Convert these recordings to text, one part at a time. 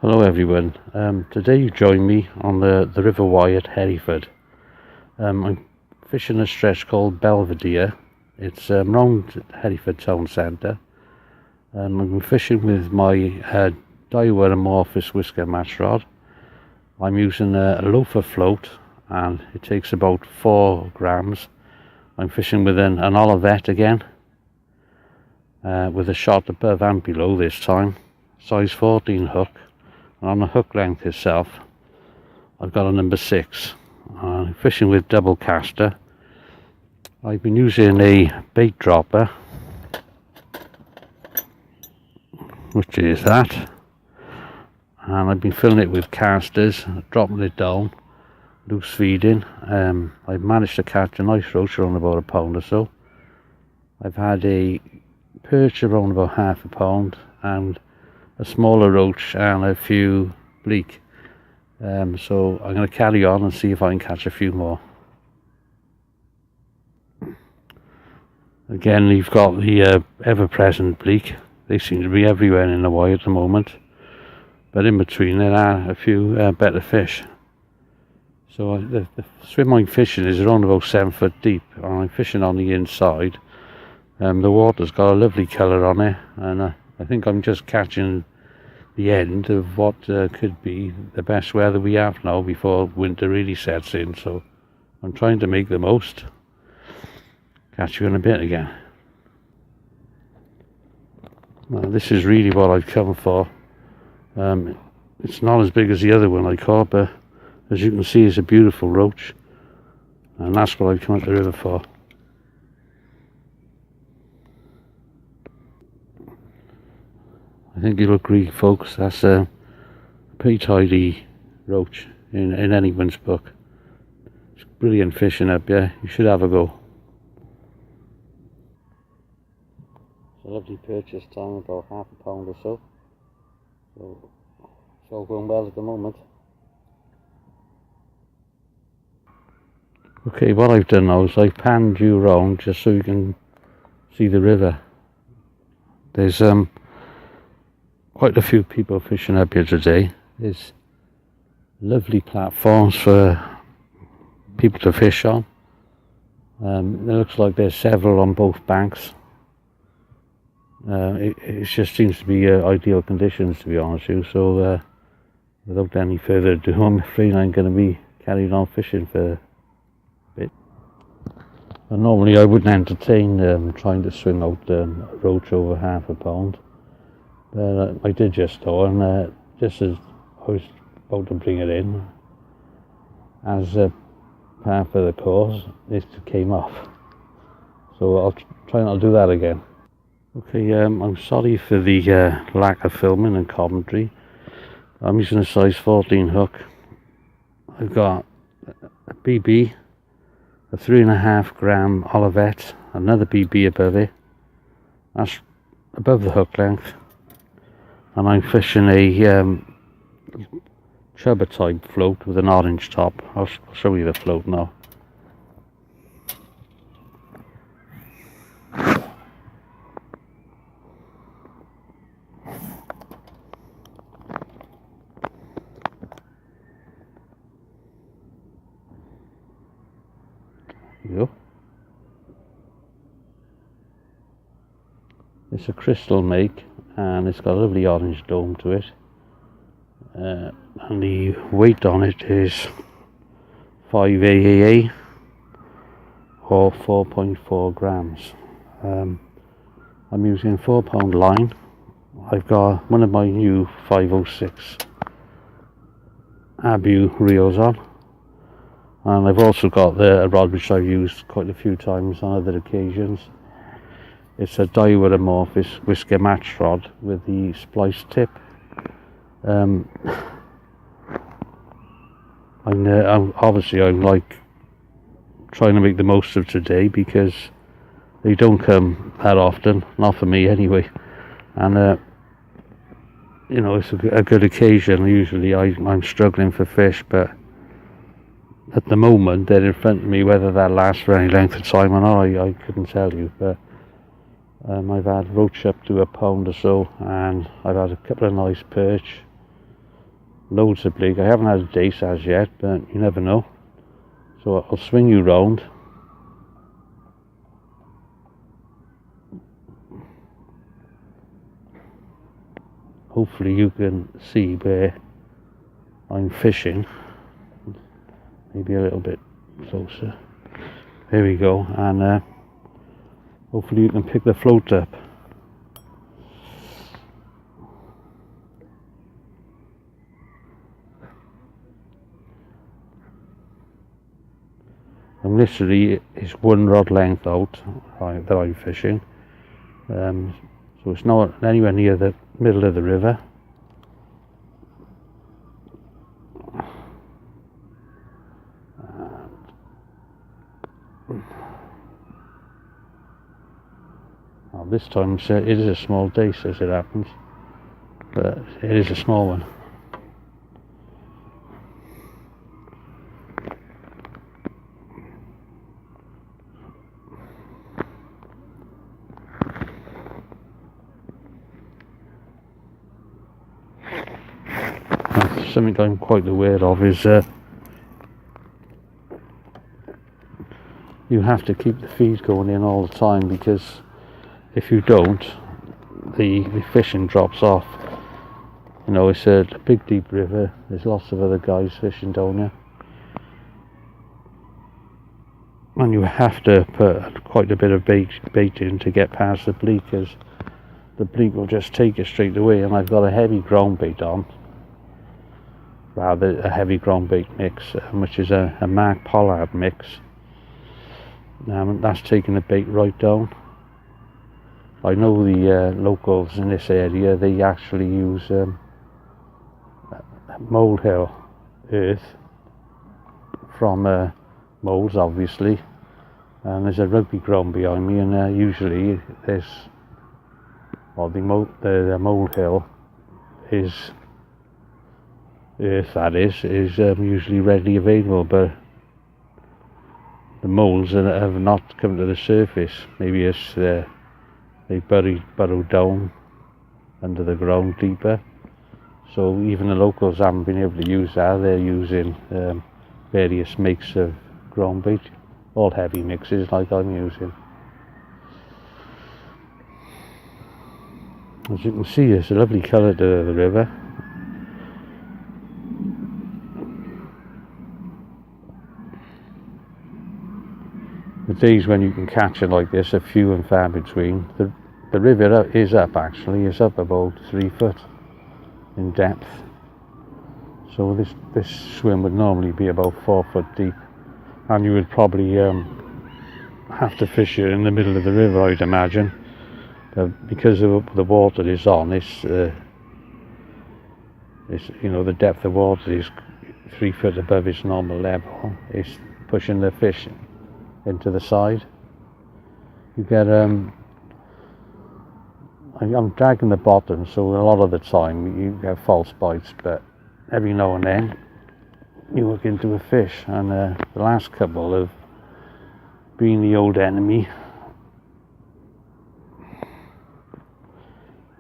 Hello everyone. Today you join me on the River Wye at Hereford. I'm fishing a stretch called Belvedere. It's around Hereford town centre. I'm fishing with my Daiwa amorphous whisker match rod. I'm using a loafer float and it takes about 4 grams. I'm fishing with an Olivet again, with a shot above and below this time, size 14 hook. And on the hook length itself, I've got a number 6. I'm fishing with double caster. I've been using a bait dropper, which is that, and I've been filling it with casters, dropping it down, loose feeding. I've managed to catch a nice roach around about a pound or so. I've had a perch around about half a pound and a smaller roach and a few bleak. So I'm going to carry on and see if I can catch a few more. Again, you've got the ever-present bleak. They seem to be everywhere in the Wye at the moment, but in between there are a few better fish. So the swim I'm fishing is around about 7 foot deep, and I'm fishing on the inside. The water's got a lovely colour on it, and I think I'm just catching the end of what could be the best weather we have now before winter really sets in. So I'm trying to make the most. Catch you in a bit again. Now, this is really what I've come for. It's not as big as the other one I caught, but as you can see, it's a beautiful roach, and that's what I've come out the river for. I think you'll agree, folks, that's a pretty tidy roach in anyone's book. It's brilliant fishing up here. You should have a go. It's a lovely purchase time, about half a pound or so. So it's all going well at the moment. Okay, what I've done now is I've panned you round just so you can see the river. There's quite a few people fishing up here today. There's lovely platforms for people to fish on. It looks like there's several on both banks. It just seems to be ideal conditions, to be honest with you. So without any further ado, I'm afraid I'm going to be carrying on fishing for a bit. And normally I wouldn't entertain trying to swing out a roach over half a pound. But I did just though, and just as I was about to bring it in, as part of the course, it came off. So I'll try not to do that again. Okay, I'm sorry for the lack of filming and commentary. I'm using a size 14 hook. I've got a BB, a 3.5 gram Olivet, another BB above it. That's above the hook length. And I'm fishing a chubber type float with an orange top. I'll show you the float now. There you go. It's a crystal make, and it's got a lovely orange dome to it, and the weight on it is 5 AAA or 4.4 grams. I'm using 4-pound line. I've got one of my new 506 Abu reels on, and I've also got a rod which I've used quite a few times on other occasions. It's a Daiwa amorphous whisker match rod with the splice tip. I'm like trying to make the most of today because they don't come that often, not for me anyway. And you know, it's a good occasion. Usually I'm struggling for fish, but at the moment they're in front of me. Whether that lasts for any length of time or not, I couldn't tell you. But I've had roach up to a pound or so, and I've had a couple of nice perch, loads of bleak. I haven't had a dace as yet, but you never know. So I'll swing you round. Hopefully you can see where I'm fishing. Maybe a little bit closer. There we go, and hopefully you can pick the float up. I'm literally, it's one rod length out that I'm fishing, so it's not anywhere near the middle of the river. Well, this time it is a small dace as it happens, but it is a small one. Something I'm quite aware of is you have to keep the feed going in all the time, because if you don't, the fishing drops off. You know, it's a big deep river, there's lots of other guys fishing down here, and you have to put quite a bit of bait in to get past the bleak, because the bleak will just take it straight away. And I've got a heavy ground bait on, rather a heavy ground bait mix, which is a Mark Pollard mix. That's taking the bait right down. I know the locals in this area, they actually use molehill earth from moles, obviously, and there's a rugby ground behind me, and usually there's, well, the molehill is earth, that is usually readily available, but the moles have not come to the surface. Maybe it's they burrow down under the ground deeper, so even the locals haven't been able to use that. They're using various makes of ground bait, all heavy mixes like I'm using. As you can see, it's a lovely colour to the river. The days when you can catch it like this are few and far between. The river is up, actually, it's up about 3 foot in depth. So this swim would normally be about 4 foot deep, and you would probably have to fish it in the middle of the river, I'd imagine. Because of the water is on, it's you know, the depth of water is 3 foot above its normal level. It's pushing the fish into the side. You get I'm dragging the bottom, so a lot of the time you get false bites, but every now and then you hook into a fish, and the last couple have been the old enemy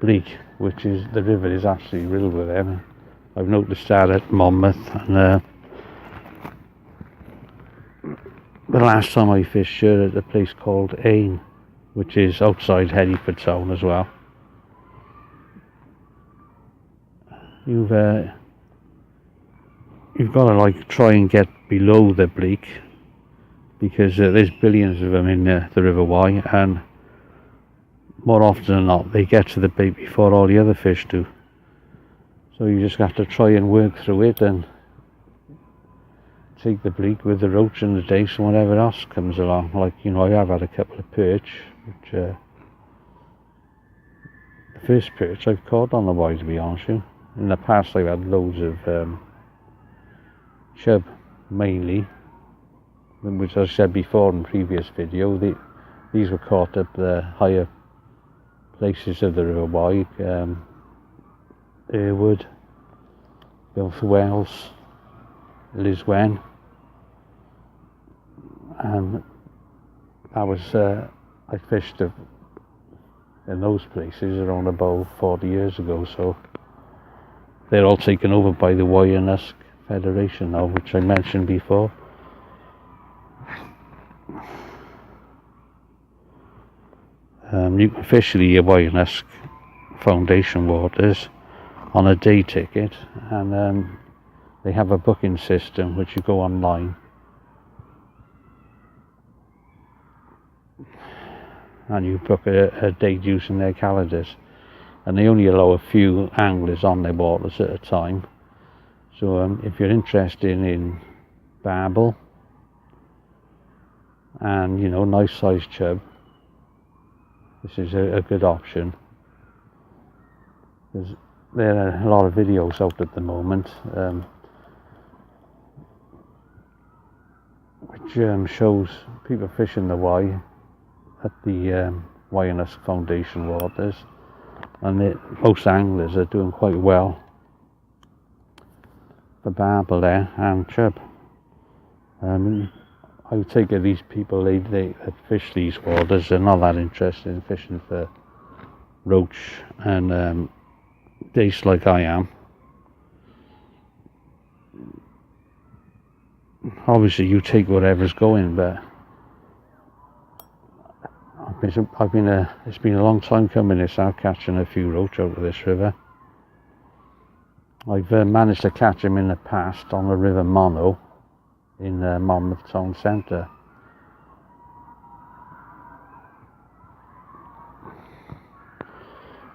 bleak, which is, the river is actually riddled with them. I've noticed that at Monmouth, and the last time I fished here at a place called Ain, which is outside Hereford town as well. You've got to like try and get below the bleak, because there's billions of them in the River Wye, and more often than not they get to the bait before all the other fish do. So you just have to try and work through it and take the bleak with the roach and the dace and whatever else comes along. Like, you know, I have had a couple of perch, which the first perch I've caught on the Wye, to be honest with you. In the past I've had loads of chub, mainly, which I said before in the previous video. These were caught up the higher places of the River Wye, Hereford, North Wales, Liswen, and I was I fished in those places around about 40 years ago, so they're all taken over by the Wyenusk Federation now, which I mentioned before. You can fish the Wyenusk Foundation waters on a day ticket, and they have a booking system which you go online and you book a date using their calendars, and they only allow a few anglers on their waters at a time. So if you're interested in barbel and, you know, nice sized chub, this is a good option. There's there are a lot of videos out at the moment which shows people fishing the Wye at the Wyenusk Foundation waters, and most anglers are doing quite well for barbel there and chub. I would take it these people that fish these waters, they're not that interested in fishing for roach and dace like I am. Obviously you take whatever's going, but it's been a long time coming this out, catching a few roach out of this river. I've managed to catch them in the past on the River Mono in Monmouth Town Centre.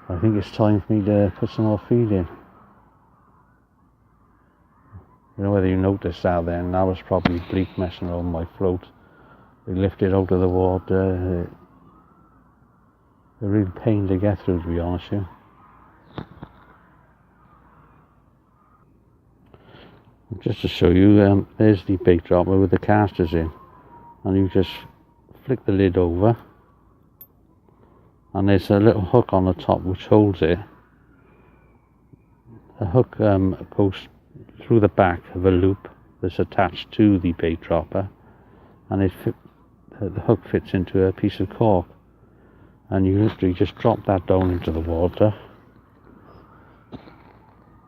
I think it's time for me to put some more feed in. I don't know whether you noticed that then, that was probably bleak messing around my float. They lift it out of the water. They're a real pain to get through, to be honest with you. Just to show you, there's the bait dropper with the casters in, and you just flick the lid over, and there's a little hook on the top which holds it. The hook goes through the back of a loop that's attached to the bait dropper, and the hook fits into a piece of cork, and you literally just drop that down into the water,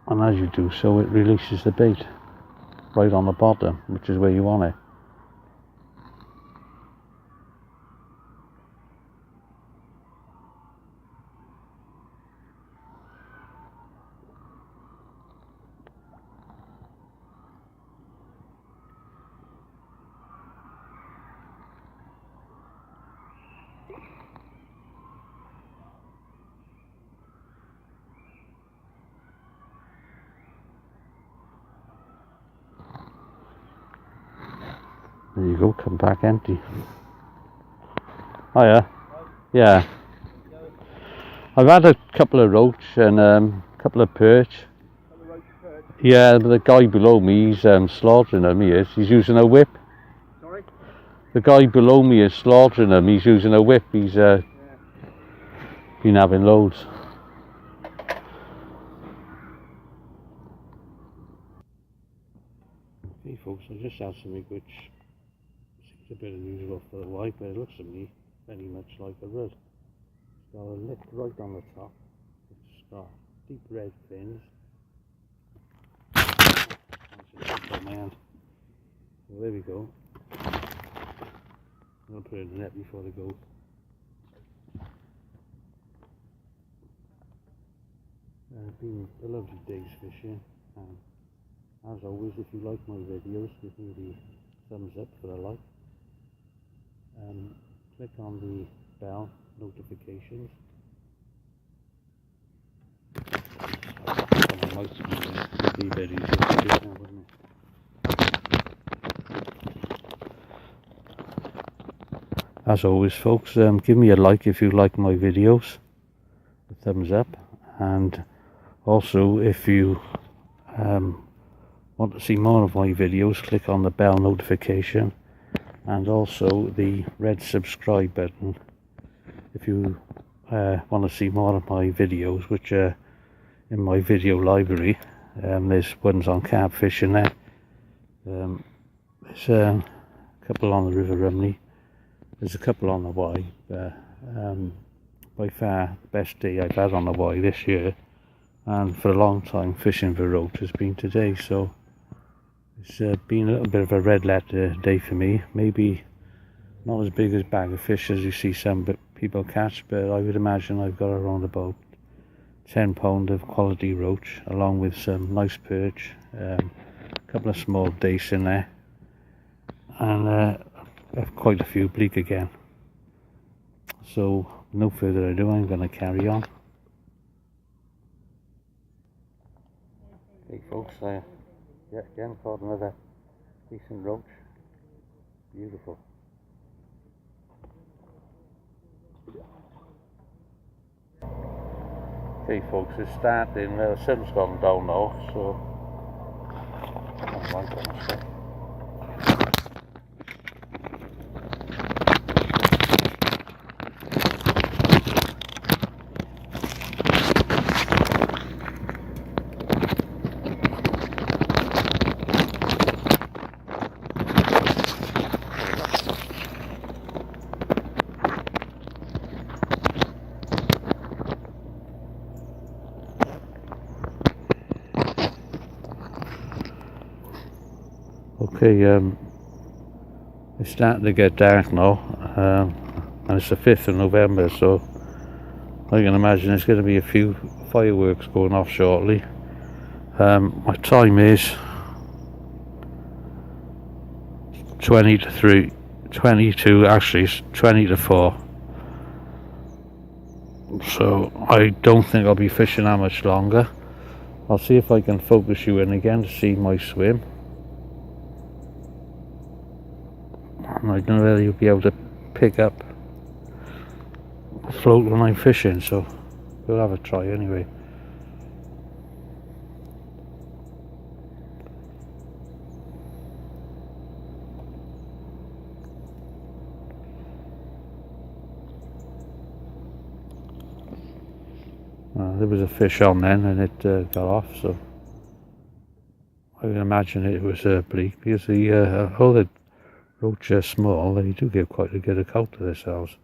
and as you do so it releases the bait right on the bottom, which is where you want it. There you go, come back empty. Oh yeah, yeah. I've had a couple of roach and a couple of perch. Yeah, but the guy below me, he's slaughtering them, he is. He's using a whip. Sorry? The guy below me is slaughtering them, he's using a whip. He's been having loads. Okay folks, I just had something which seems a bit unusual for the Wye, but it looks to me very much like a rudd. It's got a lip right on the top. It's got deep red fins. Well, there we go. I'm going to put it in the net before they go. It's been a lovely day's fishing, and as always, if you like my videos, give me the thumbs up for a like. Click on the bell notifications. It'd be very easy to do now, wouldn't it? As always folks, give me a like if you like my videos, a thumbs up, and also if you want to see more of my videos, click on the bell notification and also the red subscribe button if you want to see more of my videos, which are in my video library. There's ones on carp fishing there. There's a couple on the River Rumney. There's a couple on the Wye, but by far the best day I've had on the Wye this year and for a long time fishing for roach has been today, so it's been a little bit of a red letter day for me. Maybe not as big as bag of fish as you see some people catch, but I would imagine I've got around about 10 pound of quality roach, along with some nice perch, a couple of small dace in there, and quite a few bleak again. So no further ado, I'm going to carry on. Hey folks, yet again caught another decent roach. Beautiful. Okay folks, it's starting, the sun's gone down now, so okay, it's starting to get dark now, and it's the 5th of November, so I can imagine there's going to be a few fireworks going off shortly. My time is 20 to 3, 22, actually it's 20 to 4. So I don't think I'll be fishing that much longer. I'll see if I can focus you in again to see my swim. I don't know whether you'll be able to pick up float when I'm fishing, so we'll have a try anyway. There was a fish on then, and it got off, so I can imagine it was bleak, because all the roach are small, they do give quite a good account of themselves.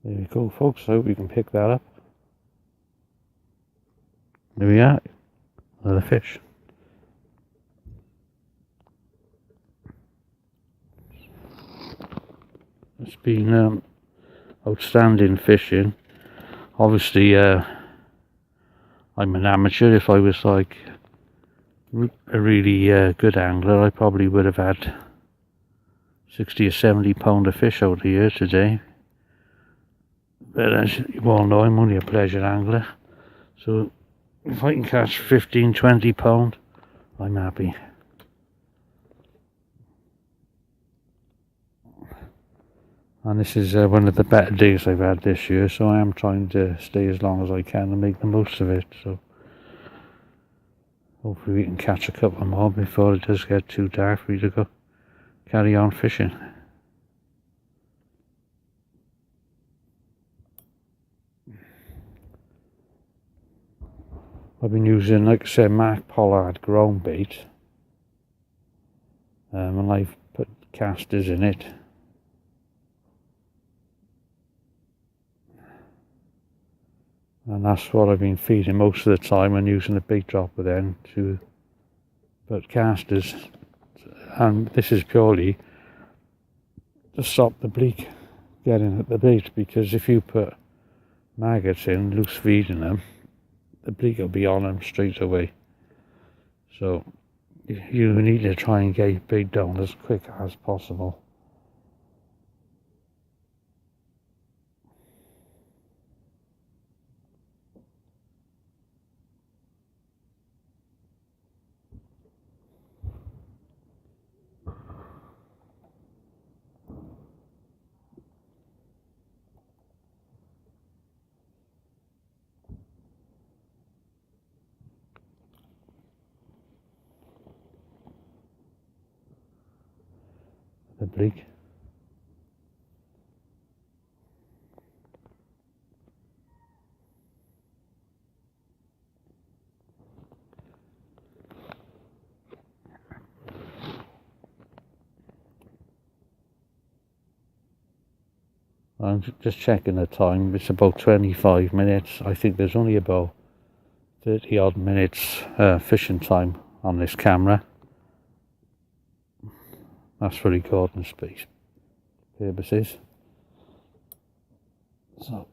There we go folks, I hope you can pick that up. There we are, another fish. It's been outstanding fishing. Obviously I'm an amateur. If I was like a really good angler, I probably would have had 60 or 70 pound of fish out here today. But as you all know, I'm only a pleasure angler, so if I can catch 15, 20 pound, I'm happy. And this is one of the better days I've had this year, so I am trying to stay as long as I can and make the most of it. So hopefully we can catch a couple more before it does get too dark for me to go carry on fishing. I've been using, like I said, Mark Pollard ground bait, and I've put casters in it. And that's what I've been feeding most of the time, and using a bait dropper then to put casters. And this is purely to stop the bleak getting at the bait, because if you put maggots in, loose feeding them, the bleak will be on them straight away. So you need to try and get your bait down as quick as possible. the bleak. I'm just checking the time. It's about 25 minutes. I think there's only about 30 odd minutes fishing time on this camera. That's for recording space purposes. So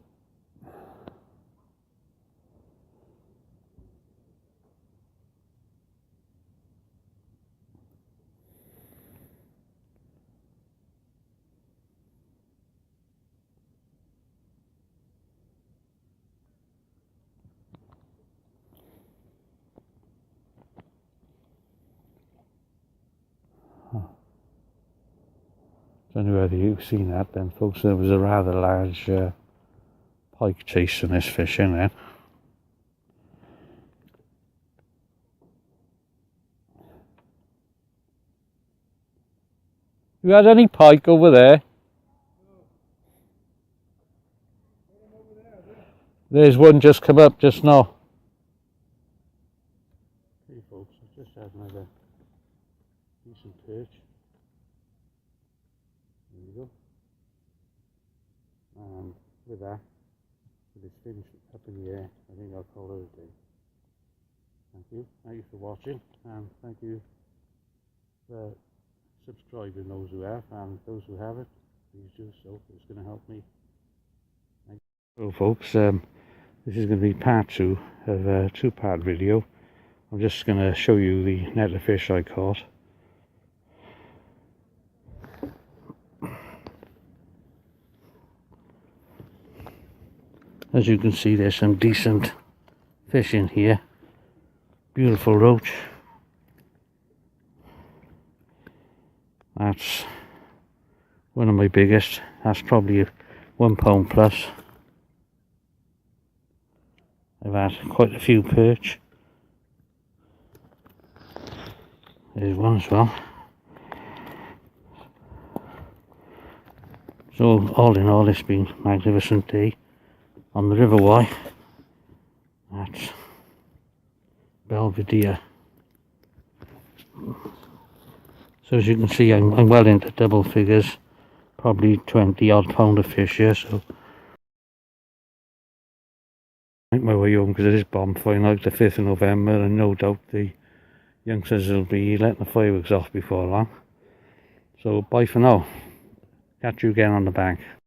don't know whether you've seen that then, folks. There was a rather large pike chasing this fish in there. You had any pike over there? There's one just come up just now. Hey folks, I've just had another decent perch. There you go. And with that, with its fin up in the air, I think I'll call it a day. Thank you. Thank you for watching, and thank you for subscribing, those who have, and those who haven't, please do so. It's going to help me. Thank you. So folks, this is going to be part 2 of a 2-part video. I'm just going to show you the net of fish I caught. As you can see, there's some decent fish in here. Beautiful roach. That's one of my biggest. That's probably 1 pound plus. I've had quite a few perch. There's one as well. So all in all, it's been a magnificent day on the River Wye at Belvedere. So as you can see, I'm well into double figures, probably 20 odd pound of fish here. So I make my way home because it is bonfire night, the 5th of November, and no doubt the youngsters will be letting the fireworks off before long. So bye for now. Catch you again on the bank.